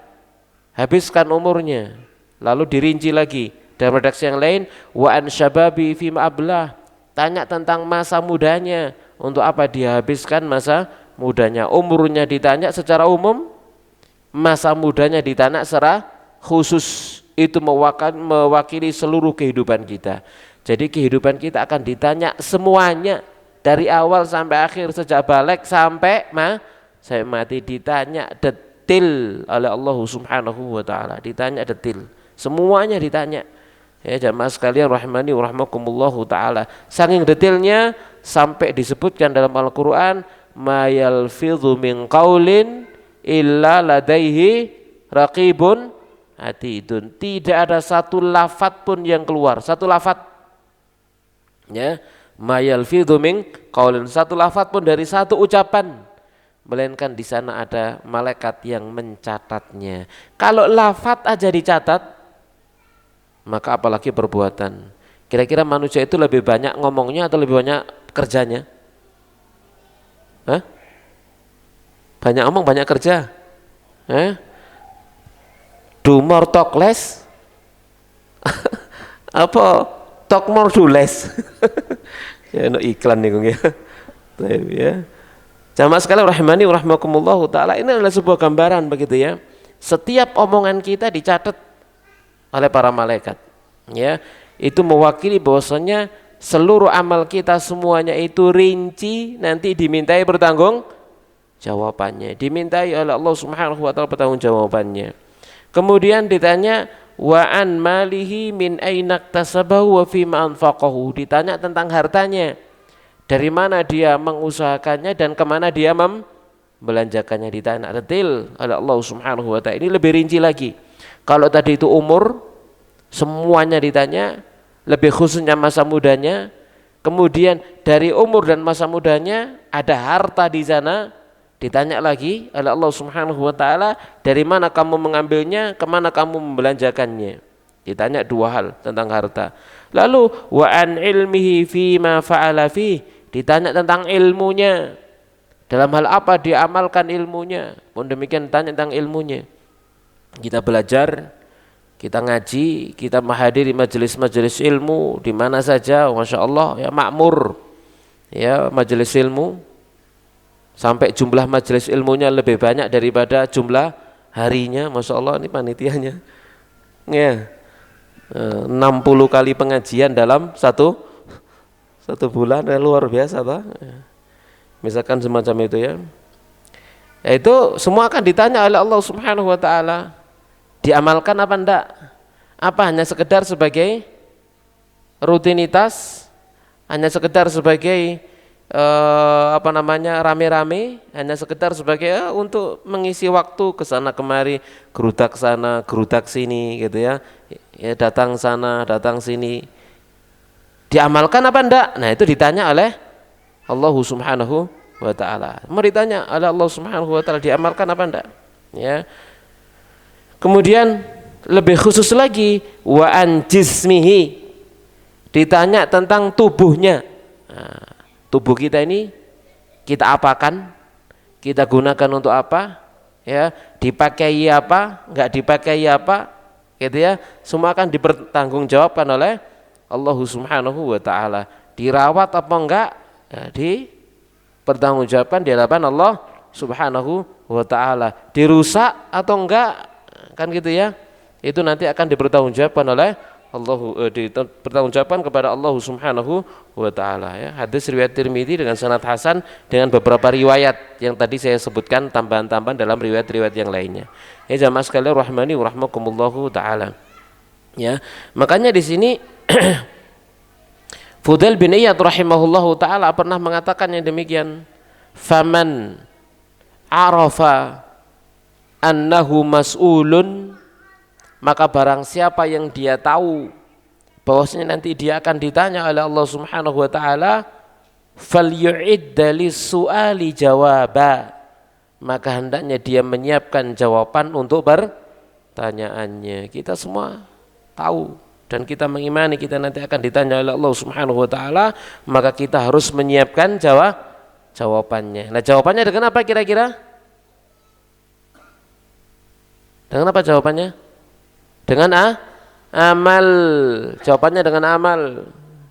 habiskan umurnya. Lalu dirinci lagi dalam redaksi yang lain, wa an syababi fi ma'ablah, tanya tentang masa mudanya, untuk apa dia habiskan masa mudanya. Umurnya ditanya secara umum, masa mudanya ditanya secara khusus. Itu mewakili seluruh kehidupan kita. Jadi kehidupan kita akan ditanya semuanya, dari awal sampai akhir, sejak balik sampai mati, ditanya detil oleh Allah Subhanahu wa taala, ditanya detil, semuanya ditanya. Ya jamaah sekalian rahimani wa rahmakumullahu taala, saking detailnya sampai disebutkan dalam Al-Qur'an, ma yalfidhu min qaulin illa ladaihi raqibun atidun. Tidak ada satu lafaz pun yang keluar, satu lafaz, ya, ma yalfidhu min qaulin, satu lafaz pun dari satu ucapan, melainkan di sana ada malaikat yang mencatatnya. Kalau lafaz aja dicatat, maka apalagi perbuatan. Kira-kira manusia itu lebih banyak ngomongnya atau lebih banyak kerjanya? Hah? Banyak ngomong, banyak kerja. Do more talk less apa talk more do less? Ya no iklan nih Kung ya. Ya. Jamaah sekalian rahimani rahimakumullah taala, ini adalah sebuah gambaran begitu ya. Setiap omongan kita dicatat oleh para malaikat. Ya, itu mewakili bahwasanya seluruh amal kita semuanya itu rinci, nanti dimintai bertanggung jawabannya, dimintai oleh Allah Subhanahu wa taala bertanggung jawabannya. Kemudian ditanya wa an malihi min aina iktasabahu wa fima anfaqahu, ditanya tentang hartanya, dari mana dia mengusahakannya dan kemana dia membelanjakannya, ditanya detail oleh Allah Subhanahu wa taala. Ini lebih rinci lagi. Kalau tadi itu umur, semuanya ditanya, lebih khususnya masa mudanya. Kemudian dari umur dan masa mudanya ada harta di sana, ditanya lagi oleh Allah Subhanahu wa taala, dari mana kamu mengambilnya, kemana kamu membelanjakannya. Ditanya dua hal tentang harta. Lalu wa an ilmihi fima fa'ala fi, ditanya tentang ilmunya, dalam hal apa dia amalkan ilmunya. Pun demikian ditanya tentang ilmunya. Kita belajar, kita ngaji, kita menghadiri majelis-majelis ilmu di mana saja, masya Allah ya, makmur ya majelis ilmu, sampai jumlah majelis ilmunya lebih banyak daripada jumlah harinya, masya Allah. Ini panitianya ya, 60 kali pengajian dalam satu bulan, ya, luar biasa toh. Misalkan semacam itu ya. Itu semua akan ditanya oleh Allah Subhanahu wa taala. Diamalkan apa enggak? Apa hanya sekedar sebagai rutinitas, hanya sekedar sebagai rame-rame, hanya sekedar sebagai untuk mengisi waktu ke sana kemari, gerudak sana, gerudak sini gitu ya. Ya, datang sana, datang sini. Diamalkan apa enggak? Nah, itu ditanya oleh Allah Subhanahu wa taala. Mau ditanya oleh Allah Subhanahu wa taala, diamalkan apa enggak? Ya. Kemudian lebih khusus lagi wa an jismihi, ditanya tentang tubuhnya. Nah, tubuh kita ini kita apakan? Kita gunakan untuk apa? Ya, dipakai apa? Enggak dipakai apa? Gitu ya. Semua akan dipertanggungjawabkan oleh Allah Subhanahu wa taala. Dirawat apa enggak? Ya, dipertanggungjawabkan di hadapan Allah Subhanahu wa taala. Dirusak atau enggak? Kan gitu ya. Itu nanti akan dipertanggungjawabkan oleh Allah, dipertanggungjawabkan kepada Allah Subhanahu wa taala ya. Hadis riwayat Tirmidzi dengan sanad hasan dengan beberapa riwayat yang tadi saya sebutkan, tambahan-tambahan dalam riwayat-riwayat yang lainnya. Ya jamaah sekalian rahmani wa rahmakumullahu taala. Ya, makanya di sini Fudail bin Iyad rahimahullahu taala pernah mengatakan yang demikian, faman arafa annahu mas'ulun, maka barang siapa yang dia tahu bahwasanya nanti dia akan ditanya oleh Allah Subhanahu wa taala, falyu'idda lis-su'ali jawaba, maka hendaknya dia menyiapkan jawaban untuk pertanyaannya. Kita semua tahu dan kita mengimani kita nanti akan ditanya oleh Allah Subhanahu wa taala, maka kita harus menyiapkan jawabannya. Nah, jawabannya dengan apa kira-kira? Dengan apa jawabannya? Dengan amal. Jawabannya dengan amal.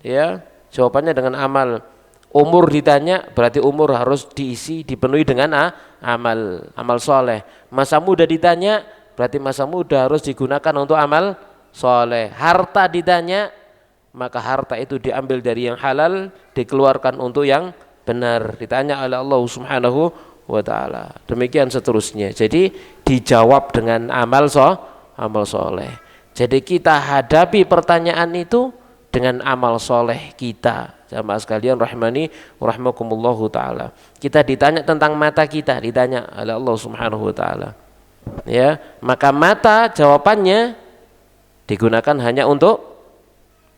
Ya, jawabannya dengan amal. Umur ditanya, berarti umur harus diisi, dipenuhi dengan amal, amal soleh. Masa muda ditanya, berarti masa muda harus digunakan untuk amal soleh. Harta ditanya, maka harta itu diambil dari yang halal, dikeluarkan untuk yang benar. Ditanya oleh Allah Subhanahu wa ta'ala. Demikian seterusnya. Jadi dijawab dengan amal soleh. Jadi kita hadapi pertanyaan itu dengan amal soleh kita. Jamaah sekalian rahmani rahmakumullahu ta'ala. Kita ditanya tentang mata kita, ditanya oleh Allah Subhanahu wa ta'ala. Ya, maka mata jawabannya digunakan hanya untuk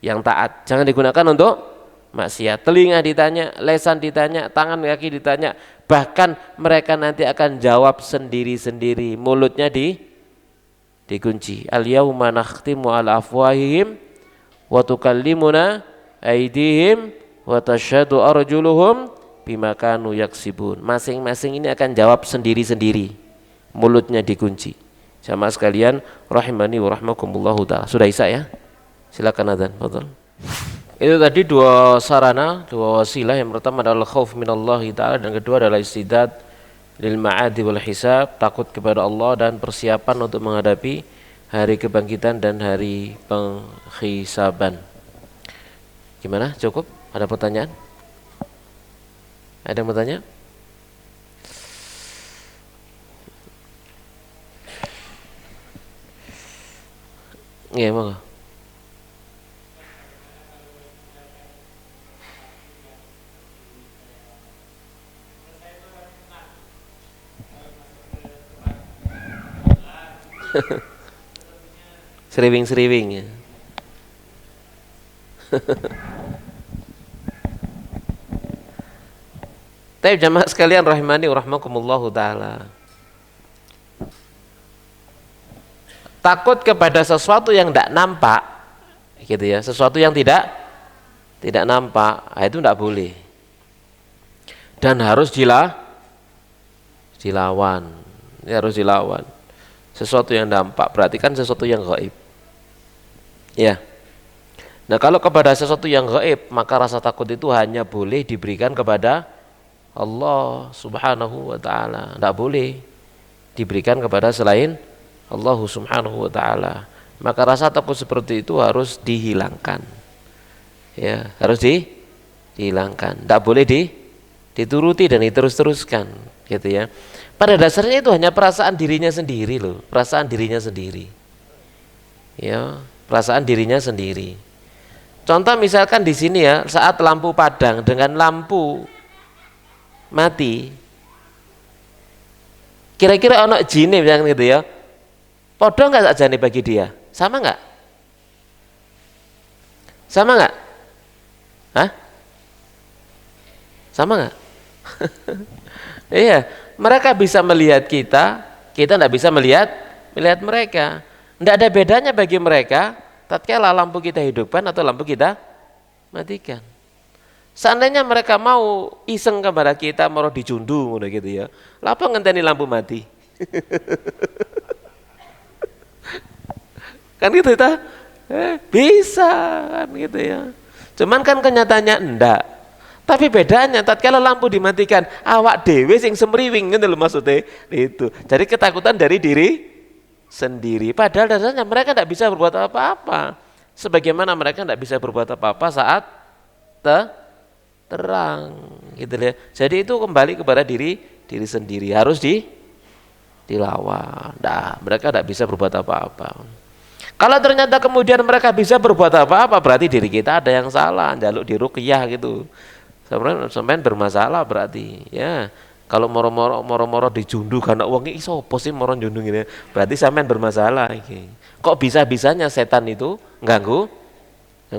yang taat, jangan digunakan untuk maksiat. Telinga ditanya, lesan ditanya, tangan kaki ditanya, bahkan mereka nanti akan jawab sendiri-sendiri, mulutnya dikunci. Al yauma nakhtimu ala afwahihim wa tukallimuna aydihim wa tashhadu arjuluhum bima kanu yaksibun. Masing-masing ini akan jawab sendiri-sendiri, mulutnya dikunci. Jamaah sekalian rahimani wa rahmakumullahu taala. Sudah Isa ya? Silakan adzan, fadhil. Itu tadi dua sarana, dua wasilah. Yang pertama adalah khauf minallahi ta'ala, dan kedua adalah istidad lil ma'adi wal hisab, takut kepada Allah dan persiapan untuk menghadapi hari kebangkitan dan hari penghisaban. Gimana? Cukup? Ada pertanyaan? Ada yang bertanya? Iya, monggo. Seriwing-seriwing ya. Tapi jamaah sekalian rahimani wa rahmakumullahu taala. Takut kepada sesuatu yang tidak nampak, gitu ya, sesuatu yang tidak nampak, itu tidak boleh. Dan harus dilawan. Ini harus dilawan. Sesuatu yang nampak berarti kan sesuatu yang gaib. Ya. Nah, kalau kepada sesuatu yang gaib, maka rasa takut itu hanya boleh diberikan kepada Allah Subhanahu wa taala. Tidak boleh diberikan kepada selain Allah Subhanahu wa taala. Maka rasa takut seperti itu harus dihilangkan. Ya, harus dihilangkan. Tidak boleh dituruti dan diterus-teruskan, gitu ya. Pada dasarnya itu hanya perasaan dirinya sendiri loh, perasaan dirinya sendiri. Ya, perasaan dirinya sendiri. Contoh misalkan di sini ya, saat lampu padang dengan lampu mati, kira-kira ono jine misalkan gitu ya, podo nggak sajane bagi dia, sama nggak? Sama nggak? Hah? Sama nggak? Iya, mereka bisa melihat kita tidak bisa melihat mereka. Tidak ada bedanya bagi mereka tatkala lampu kita hidupkan atau lampu kita matikan. Seandainya mereka mau iseng kepada kita, mau dicundu gitu ya, lapa ngenteni lampu mati. Kan gitu ta? Bisa kan gitu ya. Cuman kan kenyataannya enggak. Tapi bedanya tatkala lampu dimatikan, awak dewe sing semriwing gitu loh maksudnya itu. Jadi ketakutan dari diri sendiri. Padahal dasarnya mereka tidak bisa berbuat apa-apa. Sebagaimana mereka tidak bisa berbuat apa-apa saat terang, gitu ya. Jadi itu kembali kepada diri sendiri, harus dilawan. Nah, mereka tidak bisa berbuat apa-apa. Kalau ternyata kemudian mereka bisa berbuat apa-apa, berarti diri kita ada yang salah, jaluk diruqyah gitu. Sampean bermasalah berarti, ya. Kalau moro-moro dijundu karena uang ini sopo sih moro jundu gini, berarti sampean bermasalah iki. Kok bisa-bisanya setan itu ganggu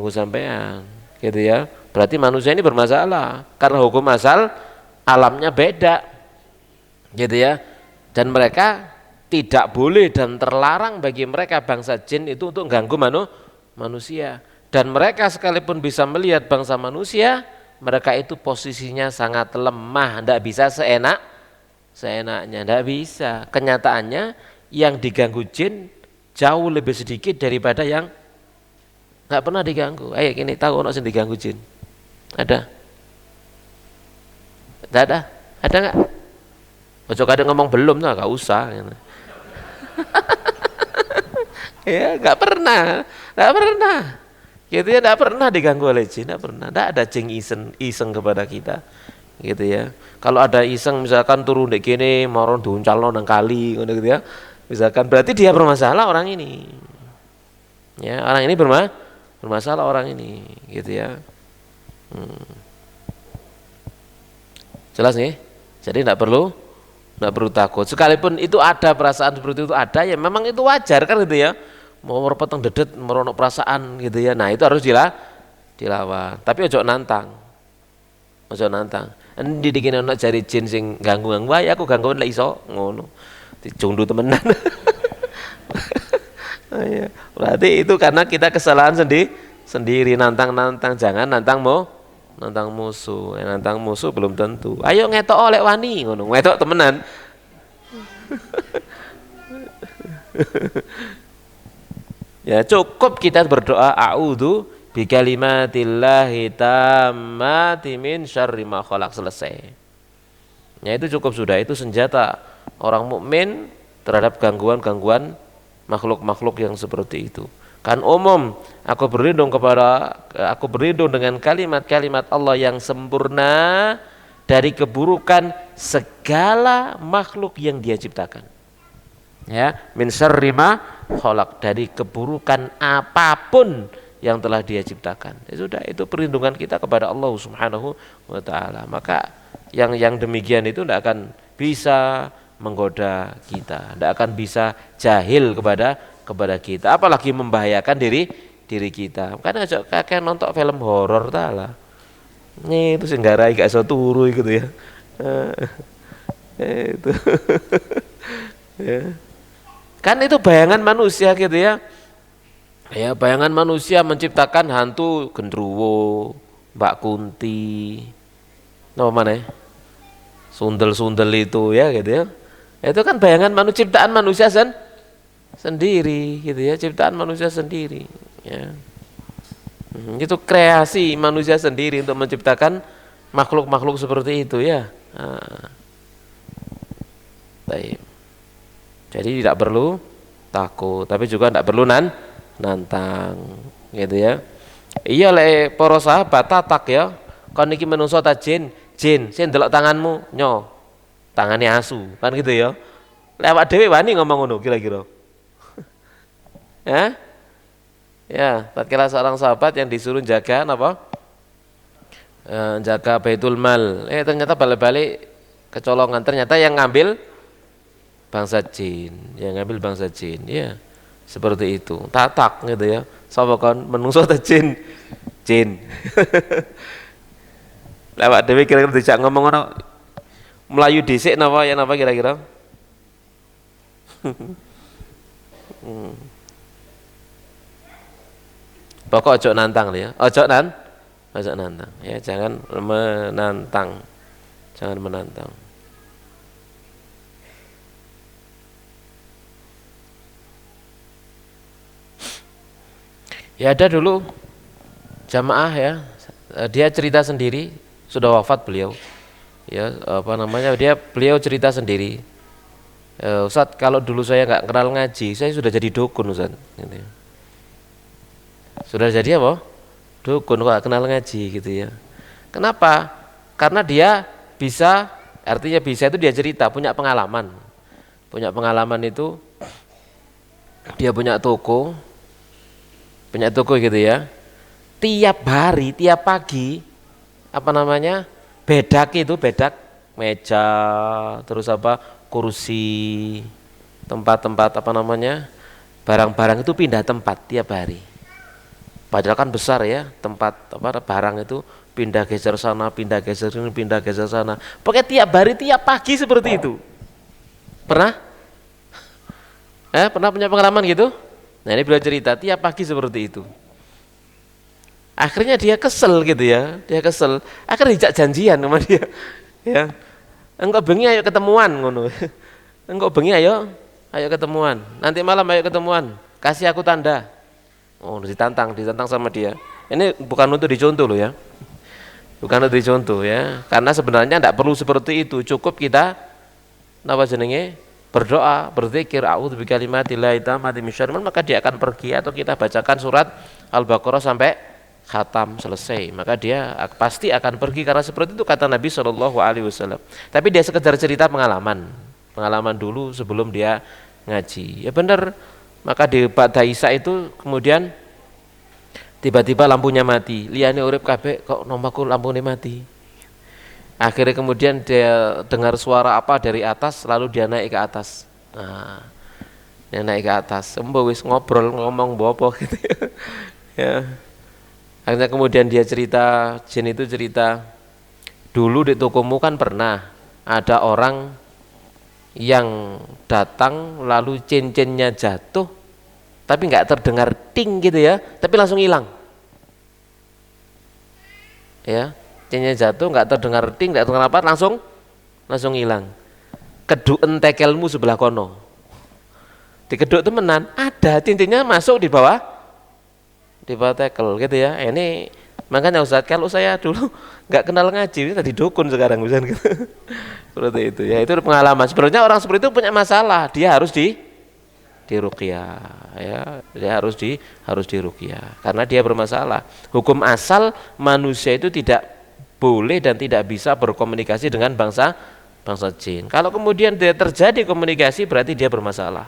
sampean, gitu ya. Berarti manusia ini bermasalah karena hukum asal alamnya beda, gitu ya. Dan mereka tidak boleh dan terlarang bagi mereka bangsa jin itu untuk ganggu manusia. Dan mereka sekalipun bisa melihat bangsa manusia, mereka itu posisinya sangat lemah, tidak bisa seenaknya, tidak bisa. Kenyataannya yang diganggu jin jauh lebih sedikit daripada yang nggak pernah diganggu. Ayo gini, tahu orang yang diganggu jin? Ada? Tidak ada? Ada nggak? Ojo kadang ngomong belum, nah nggak usah. Ya, nggak pernah. Gitu ya, tidak pernah diganggu oleh jin, tidak pernah. Tidak ada jin iseng kepada kita, gitu ya. Kalau ada iseng misalkan turun di kene moron diuncalno nang kali gitu ya, misalkan berarti dia bermasalah orang ini, ya, orang ini bermasalah orang ini, gitu ya. Jelas nih, jadi tidak perlu Nggak perlu takut. Sekalipun itu ada perasaan seperti itu ada, ya memang itu wajar kan gitu ya. Mau merepotong dedet, meronok perasaan gitu ya. Nah itu harus dilawan. Tapi ojo nantang, ojo nantang. Endi dikene ana jari jin sing ganggu-ganggu, wae aku gangguan lek iso ngono. Dicundu temenan. Ya, berarti itu karena kita kesalahan sendiri nantang-nantang, jangan nantang musuh. Nantang musuh belum tentu. Ayo ngetok oleh wani ngono, ngetok temenan. Ya cukup kita berdoa a'udzu bikalimatillahi tammati min syarri ma khalaq, selesai. Ya itu cukup sudah, itu senjata orang mukmin terhadap gangguan-gangguan makhluk-makhluk yang seperti itu. Kan umum, aku berlindung dengan kalimat-kalimat Allah yang sempurna dari keburukan segala makhluk yang Dia ciptakan. Ya, min syarri ma khalaq, dari keburukan apapun yang telah Dia ciptakan. Ya sudah, itu perlindungan kita kepada Allah Subhanahu wa taala. Maka yang demikian itu tidak akan bisa menggoda kita, tidak akan bisa jahil kepada kita, apalagi membahayakan diri kita. Kan aja kakek nonton film horor ta lah. Nih itu singgarai gak iso turu gitu ya. Itu. Ya. Kan itu bayangan manusia gitu ya. Ya, bayangan manusia menciptakan hantu genderuwo, Mbak Kunti. Nama mana ya? Sundel-sundel itu ya gitu ya. Itu kan bayangan ciptaan manusia sendiri gitu ya, ciptaan manusia sendiri ya. Itu kreasi manusia sendiri untuk menciptakan makhluk-makhluk seperti itu ya. Baik. Jadi tidak perlu takut, tapi juga tidak perlu nantang gitu ya. Iya le para sahabat tatak ya. Kon iki menungso ta jin, sing ndelok tanganmu nyo. Tangannya asu, kan gitu ya. Lewat dhewe wani ngomong ngono kira-kira. Ya, ya, tatkala seorang sahabat yang disuruh jaga apa? Jaga Baitul Mal. Ternyata balik-balik kecolongan. Ternyata yang ngambil bangsa jin, ya. Seperti itu. Tatak gitu ya. Sapa kon menungso ta jin? Jin. Lewat dhewe kira-kira dijak ngomong ngono. Melayu dhisik napa kira-kira? Pokok ojo nantang ya. Ojo nantang. Ya, jangan menantang. Jangan menantang. Ya ada dulu jamaah ya. Dia cerita sendiri, sudah wafat beliau. Ya, beliau cerita sendiri. Ustaz, kalau dulu saya nggak kenal ngaji, saya sudah jadi dukun, Ustaz. Gitu ya. Sudah jadi apa? Dukun kok kenal ngaji gitu ya. Kenapa? Karena dia bisa, artinya bisa itu dia cerita, punya pengalaman. Punya pengalaman itu dia punya toko gitu ya. Tiap hari, tiap pagi bedak meja, terus kursi, tempat barang-barang itu pindah tempat tiap hari. Padahal kan besar ya, tempat barang itu pindah geser sana, pindah geser sini, pindah geser sana. Pokoknya tiap hari, tiap pagi seperti itu. Pernah? Pernah punya pengalaman gitu? Nah ini beliau cerita tiap pagi seperti itu. Akhirnya dia kesel gitu ya, akhirnya dijak janjian sama dia. Ya, engkau bengi ayo ketemuan ngono. Engkau bengi ayo ketemuan. Nanti malam ayo ketemuan. Kasih aku tanda. Oh, ditantang sama dia. Ini bukan untuk dicontoh loh ya. Bukan untuk dicontoh ya. Karena sebenarnya tidak perlu seperti itu. Cukup kita berdoa, berzikir, a'udzu bikalimatillahi tammati min syarri, maka dia akan pergi, atau kita bacakan surat Al-Baqarah sampai khatam selesai, maka dia pasti akan pergi, karena seperti itu kata Nabi SAW. Tapi dia sekedar cerita pengalaman dulu sebelum dia ngaji. Ya benar, maka di Ba'da Isya itu kemudian tiba-tiba lampunya mati. Liyane urip kabeh kok nomaku lampune mati. Akhirnya kemudian dia dengar suara apa dari atas, lalu dia naik ke atas. Nah, dia naik ke atas, wis ngobrol ngomong bopo gitu ya. Ya. Akhirnya kemudian dia cerita, jin itu cerita, dulu di tokomu kan pernah ada orang yang datang lalu cincinnya jatuh, tapi nggak terdengar ting gitu ya, tapi langsung hilang. Ya, cincinnya jatuh nggak terdengar ting, nggak terdengar apa, langsung hilang. Keduen tekelmu sebelah kono. Dikeduk temenan, ada cincinnya masuk di bawah tekel gitu ya. Ini makanya Ustadz, kalau saya dulu nggak kenal ngaji, ini tadi dukun sekarang misalnya gitu. Seperti itu ya, itu pengalaman. Sebenarnya orang seperti itu punya masalah, dia harus di ruqyah ya, dia harus di ruqyah karena dia bermasalah. Hukum asal manusia itu tidak boleh dan tidak bisa berkomunikasi dengan bangsa jin. Kalau kemudian dia terjadi komunikasi, berarti dia bermasalah.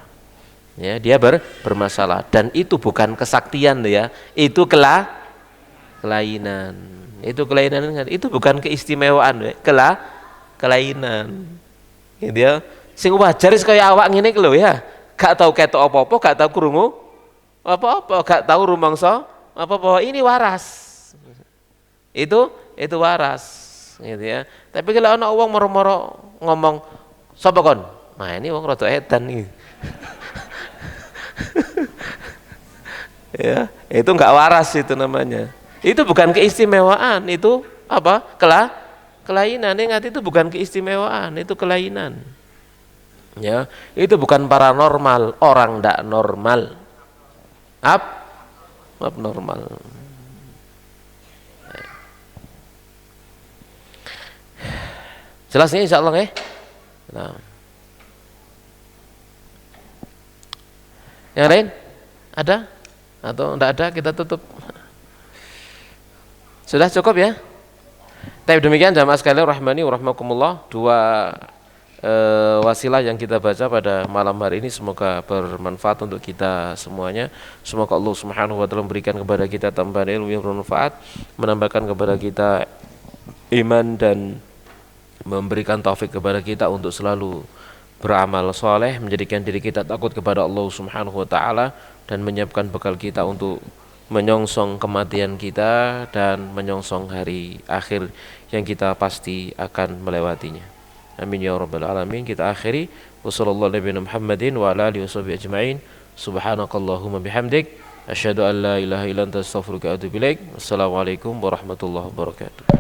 Ya, dia bermasalah, dan itu bukan kesaktian ya, itu kelainan. Itu kelainan, itu bukan keistimewaan ya, kelainan. Ya, dia sing wajar kaya awak ngene iki lho ya. Gak tahu ketok apa-apa, gak tahu krungu apa-apa, gak tahu rumangsa apa-apa, ini waras. Itu waras gitu ya. Tapi kalau ana wong moro-moro ngomong sapa kon? Nah, ini wong rada edan iki. Ya, itu enggak waras itu namanya. Itu bukan keistimewaan, itu apa? Kelainan. Ingat, itu bukan keistimewaan, itu kelainan. Ya, itu bukan paranormal, orang ndak normal. Abnormal. Jelas nih insyaallah ya. Nah. Yang lain? Ada? Atau enggak ada, kita tutup. Sudah cukup ya? Tapi demikian jamaah sekalian rahmani wa rahmakumullah, dua wasilah yang kita baca pada malam hari ini semoga bermanfaat untuk kita semuanya. Semoga Allah Subhanahu wa taala memberikan kepada kita tambahan ilmu yang bermanfaat, menambahkan kepada kita iman, dan memberikan taufik kepada kita untuk selalu beramal soleh, menjadikan diri kita takut kepada Allah Subhanahu wa taala, dan menyiapkan bekal kita untuk menyongsong kematian kita dan menyongsong hari akhir yang kita pasti akan melewatinya. Amin ya rabbal alamin. Kita akhiri wassallallahu nabiyana Muhammadin wa ala alihi washabihi ajmain. Subhanakallahumma bihamdik asyhadu an la ilaha illa anta astaghfiruka wa atubu ilaik. Wassalamualaikum warahmatullahi wabarakatuh.